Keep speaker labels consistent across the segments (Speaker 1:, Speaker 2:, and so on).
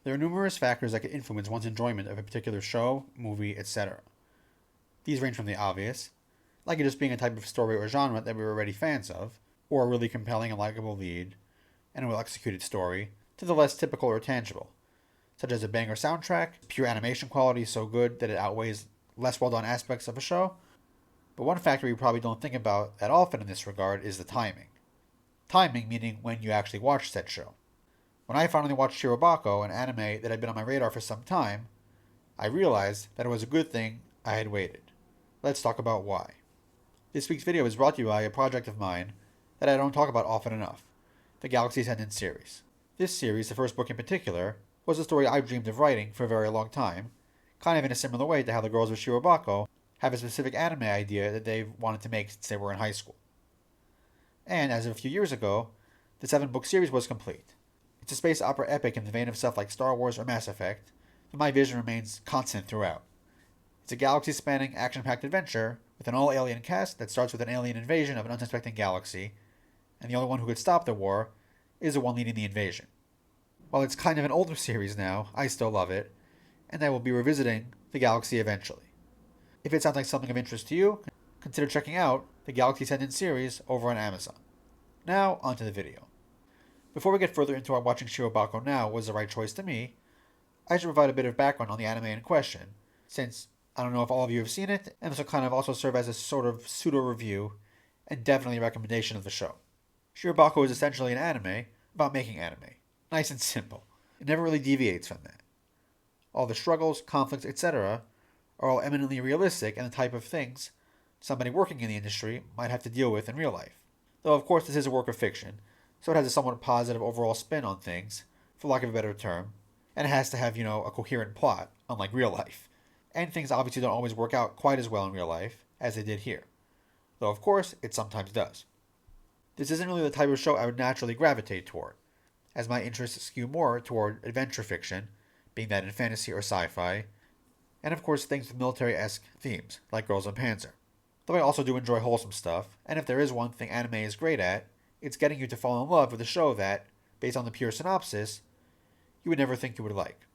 Speaker 1: There are numerous factors that can influence one's enjoyment of a particular show, movie, etc. These range from the obvious, like it just being a type of story or genre that we're already fans of, or a really compelling and likable lead, and a well-executed story, to the less typical or tangible, such as a banger soundtrack, pure animation quality so good that it outweighs less well-done aspects of a show. But one factor we probably don't think about that often in this regard is the timing. Timing meaning when you actually watch said show. When I finally watched Shirobako, an anime that had been on my radar for some time, I realized that it was a good thing I had waited. Let's talk about why. This week's video is brought to you by a project of mine that I don't talk about often enough, the Galaxy Ascendant series. This series, the first book in particular, was a story I've dreamed of writing for a very long time, kind of in a similar way to how the girls of Shirobako have a specific anime idea that they've wanted to make since they were in high school. And as of a few years ago, the 7-book series was complete. It's a space opera epic in the vein of stuff like Star Wars or Mass Effect, but my vision remains constant throughout. It's a galaxy-spanning, action-packed adventure with an all-alien cast that starts with an alien invasion of an unsuspecting galaxy, and the only one who could stop the war is the one leading the invasion. While it's kind of an older series now, I still love it, and I will be revisiting the Galaxy eventually. If it sounds like something of interest to you, consider checking out the Galaxy Ascendant series over on Amazon. Now, onto the video. Before we get further into why watching Shirobako now was the right choice to me, I should provide a bit of background on the anime in question, since I don't know if all of you have seen it, and this will kind of also serve as a sort of pseudo-review, and definitely a recommendation of the show. Shirobako is essentially an anime about making anime. Nice and simple. It never really deviates from that. All the struggles, conflicts, etc. are all eminently realistic and the type of things somebody working in the industry might have to deal with in real life. Though of course this is a work of fiction, so it has a somewhat positive overall spin on things, for lack of a better term, and it has to have, a coherent plot, unlike real life. And things obviously don't always work out quite as well in real life as they did here. Though of course, it sometimes does. This isn't really the type of show I would naturally gravitate toward, as my interests skew more toward adventure fiction, being that in fantasy or sci-fi, and of course things with military-esque themes, like Girls and Panzer. Though I also do enjoy wholesome stuff, and if there is one thing anime is great at, it's getting you to fall in love with a show that, based on the pure synopsis, you would never think you would like.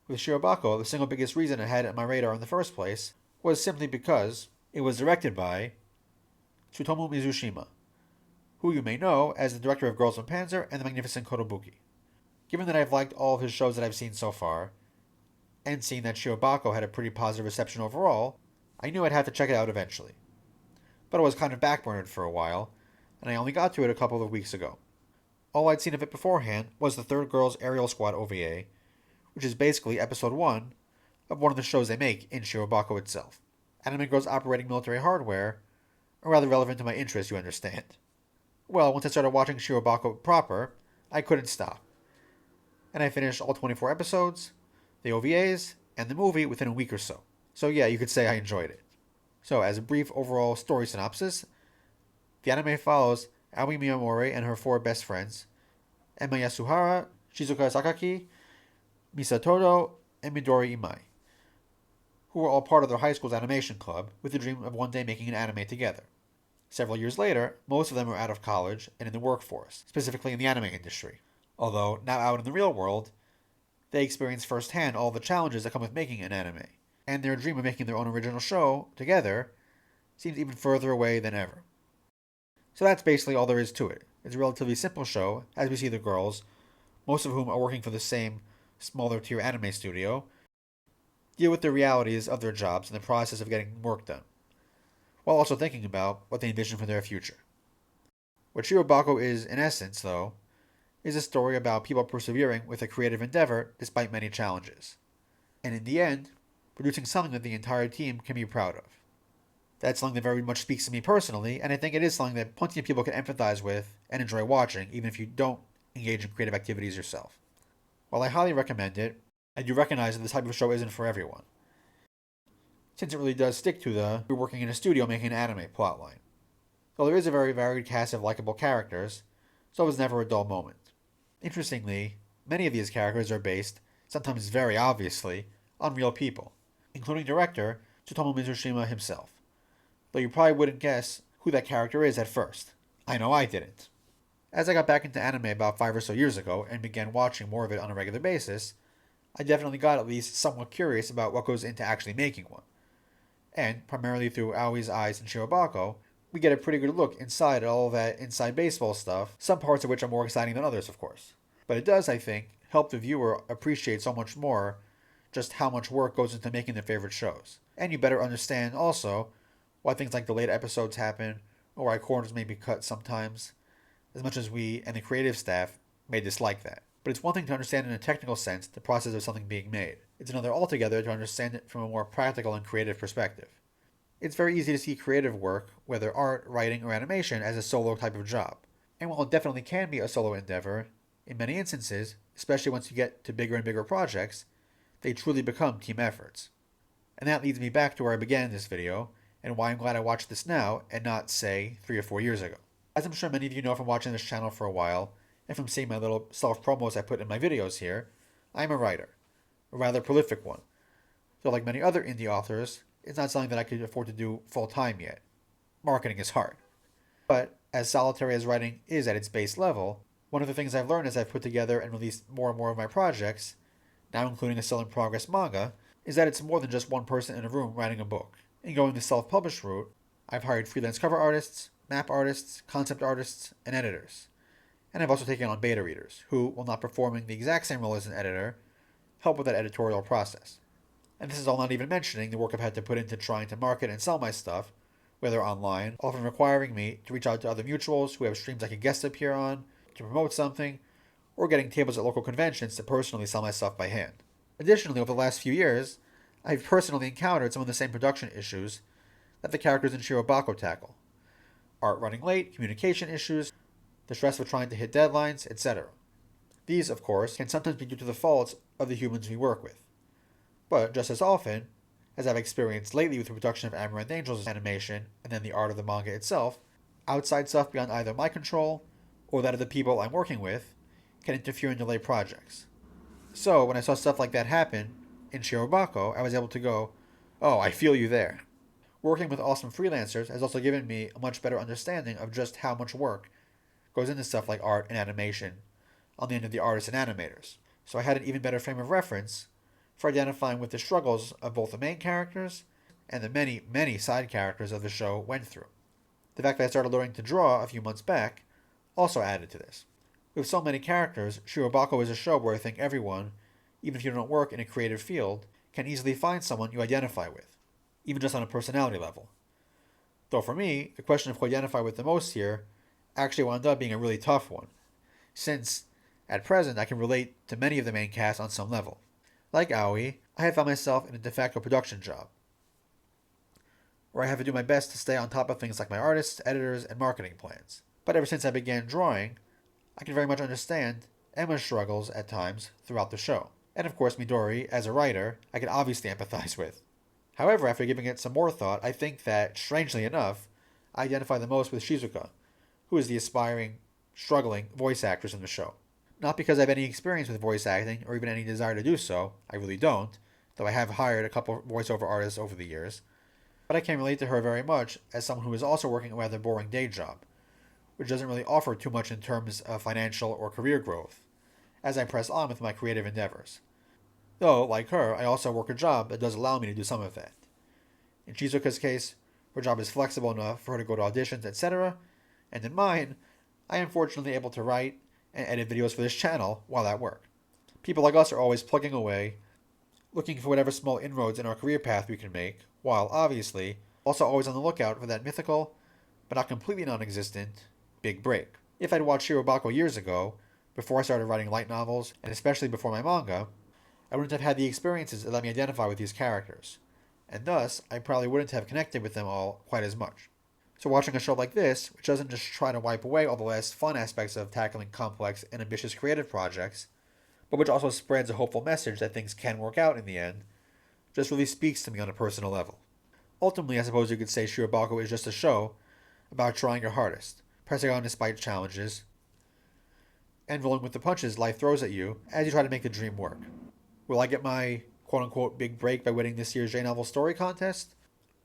Speaker 1: With Shirobako, the single biggest reason it had it on my radar in the first place was simply because it was directed by Tsutomu Mizushima, who you may know as the director of Girls and Panzer and the Magnificent Kotobuki. Given that I've liked all of his shows that I've seen so far, and seeing that Shirobako had a pretty positive reception overall, I knew I'd have to check it out eventually. But it was kind of backburnered for a while, and I only got to it a couple of weeks ago. All I'd seen of it beforehand was the Third Girls Aerial Squad OVA, which is basically episode 1 of one of the shows they make in Shirobako itself. Anime girls operating military hardware are rather relevant to my interests, you understand. Well, once I started watching Shirobako proper, I couldn't stop. And I finished all 24 episodes, the OVAs, and the movie within a week or so. So yeah, you could say I enjoyed it. So, as a brief overall story synopsis, the anime follows Aoi Miyamori and her 4 best friends, Emma Yasuhara, Shizuka Sakaki, Misatodo, and Midori Imai, who were all part of their high school's animation club with the dream of one day making an anime together. Several years later, most of them are out of college and in the workforce, specifically in the anime industry. Although, now out in the real world, they experience firsthand all the challenges that come with making an anime, and their dream of making their own original show together seems even further away than ever. So that's basically all there is to it. It's a relatively simple show, as we see the girls, most of whom are working for the same smaller tier anime studio, deal with the realities of their jobs and the process of getting work done, while also thinking about what they envision for their future. What Shirobako is, in essence, though, is a story about people persevering with a creative endeavor despite many challenges, and in the end, producing something that the entire team can be proud of. That's something that very much speaks to me personally, and I think it is something that plenty of people can empathize with and enjoy watching, even if you don't engage in creative activities yourself. While I highly recommend it, I do recognize that this type of show isn't for everyone, since it really does stick to the you're working in a studio making an anime plotline. Though there is a very varied cast of likable characters, so it was never a dull moment. Interestingly, many of these characters are based, sometimes very obviously, on real people, including director Tsutomu Mizushima himself. Though you probably wouldn't guess who that character is at first. I know I didn't. As I got back into anime about 5 or so years ago and began watching more of it on a regular basis, I definitely got at least somewhat curious about what goes into actually making one. And, primarily through Aoi's eyes and Shirobako, we get a pretty good look inside all that inside baseball stuff, some parts of which are more exciting than others, of course. But it does, I think, help the viewer appreciate so much more just how much work goes into making their favorite shows. And you better understand, also, why things like delayed episodes happen, or why corners may be cut sometimes, as much as we and the creative staff may dislike that. But it's one thing to understand in a technical sense the process of something being made. It's another altogether to understand it from a more practical and creative perspective. It's very easy to see creative work, whether art, writing, or animation, as a solo type of job. And while it definitely can be a solo endeavor, in many instances, especially once you get to bigger and bigger projects, they truly become team efforts. And that leads me back to where I began this video, and why I'm glad I watched this now, and not, say, 3 or 4 years ago. As I'm sure many of you know from watching this channel for a while, and from seeing my little self-promos I put in my videos here, I'm a writer. A rather prolific one. Though like many other indie authors, it's not something that I could afford to do full-time yet. Marketing is hard. But, as solitary as writing is at its base level, one of the things I've learned as I've put together and released more and more of my projects, now including a still-in-progress manga, is that it's more than just one person in a room writing a book. In going the self-published route, I've hired freelance cover artists, map artists, concept artists, and editors. And I've also taken on beta readers, who, while not performing the exact same role as an editor, help with that editorial process. And this is all not even mentioning the work I've had to put into trying to market and sell my stuff, whether online, often requiring me to reach out to other mutuals who have streams I could guest appear on, to promote something, or getting tables at local conventions to personally sell my stuff by hand. Additionally, over the last few years, I've personally encountered some of the same production issues that the characters in Shirobako tackle. Art running late, communication issues, the stress of trying to hit deadlines, etc. These, of course, can sometimes be due to the faults of the humans we work with. But just as often, as I've experienced lately with the production of Amaranth Angels animation and then the art of the manga itself, outside stuff beyond either my control or that of the people I'm working with can interfere and delay projects. So when I saw stuff like that happen in Shirobako, I was able to go, oh, I feel you there. Working with awesome freelancers has also given me a much better understanding of just how much work goes into stuff like art and animation on the end of the artists and animators. So I had an even better frame of reference for identifying with the struggles of both the main characters and the many, many side characters of the show went through. The fact that I started learning to draw a few months back also added to this. With so many characters, Shirobako is a show where I think everyone, even if you don't work in a creative field, can easily find someone you identify with, even just on a personality level. Though for me, the question of who I identify with the most here actually wound up being a really tough one, since, at present, I can relate to many of the main cast on some level. Like Aoi, I have found myself in a de facto production job, where I have to do my best to stay on top of things like my artists, editors, and marketing plans. But ever since I began drawing, I can very much understand Emma's struggles at times throughout the show. And of course Midori, as a writer, I can obviously empathize with. However, after giving it some more thought, I think that, strangely enough, I identify the most with Shizuka, who is the aspiring, struggling voice actress in the show. Not because I have any experience with voice acting, or even any desire to do so, I really don't, though I have hired a couple voiceover artists over the years, but I can relate to her very much as someone who is also working a rather boring day job, which doesn't really offer too much in terms of financial or career growth, as I press on with my creative endeavors. Though, like her, I also work a job that does allow me to do some of that. In Shizuka's case, her job is flexible enough for her to go to auditions, etc., and in mine, I am fortunately able to write and edit videos for this channel while at work. People like us are always plugging away, looking for whatever small inroads in our career path we can make, while, obviously, also always on the lookout for that mythical, but not completely non-existent, big break. If I'd watched Shirobako years ago, before I started writing light novels, and especially before my manga, I wouldn't have had the experiences that let me identify with these characters, and thus, I probably wouldn't have connected with them all quite as much. So watching a show like this, which doesn't just try to wipe away all the less fun aspects of tackling complex and ambitious creative projects, but which also spreads a hopeful message that things can work out in the end, just really speaks to me on a personal level. Ultimately, I suppose you could say Shirobako is just a show about trying your hardest, pressing on despite challenges, and rolling with the punches life throws at you as you try to make the dream work. Will I get my quote-unquote big break by winning this year's J-Novel Story Contest?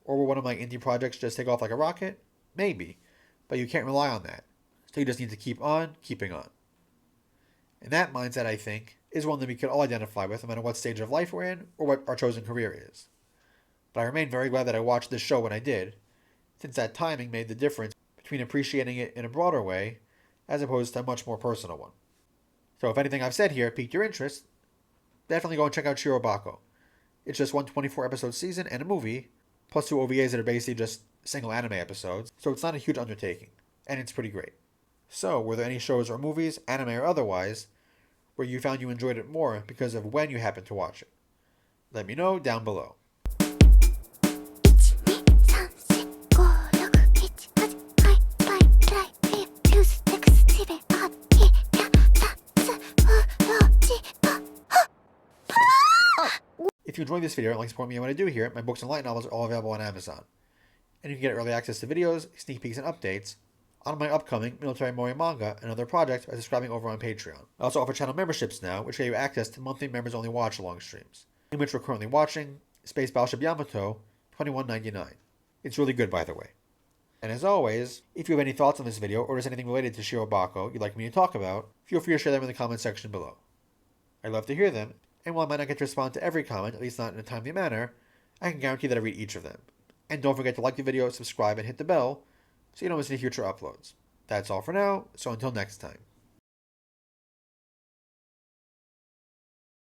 Speaker 1: Or will one of my indie projects just take off like a rocket? Maybe, but you can't rely on that. So you just need to keep on keeping on. And that mindset, I think, is one that we can all identify with no matter what stage of life we're in or what our chosen career is. But I remain very glad that I watched this show when I did, since that timing made the difference between appreciating it in a broader way as opposed to a much more personal one. So if anything I've said here piqued your interest, definitely go and check out Shirobako. It's just one 24-episode season and a movie, plus 2 OVAs that are basically just single anime episodes, so it's not a huge undertaking, and it's pretty great. So, were there any shows or movies, anime or otherwise, where you found you enjoyed it more because of when you happened to watch it? Let me know down below. If you enjoyed this video and like support me in what I do here, my books and light novels are all available on Amazon. And you can get early access to videos, sneak peeks, and updates on my upcoming military moe manga and other projects by subscribing over on Patreon. I also offer channel memberships now, which give you access to monthly members-only watch-along streams, in which we're currently watching Space Battleship Yamato, $21.99. It's really good, by the way. And as always, if you have any thoughts on this video or just anything related to Shirobako you'd like me to talk about, feel free to share them in the comment section below. I'd love to hear them, and while I might not get to respond to every comment, at least not in a timely manner, I can guarantee that I read each of them. And don't forget to like the video, subscribe, and hit the bell so you don't miss any future uploads. That's all for now, so until next time.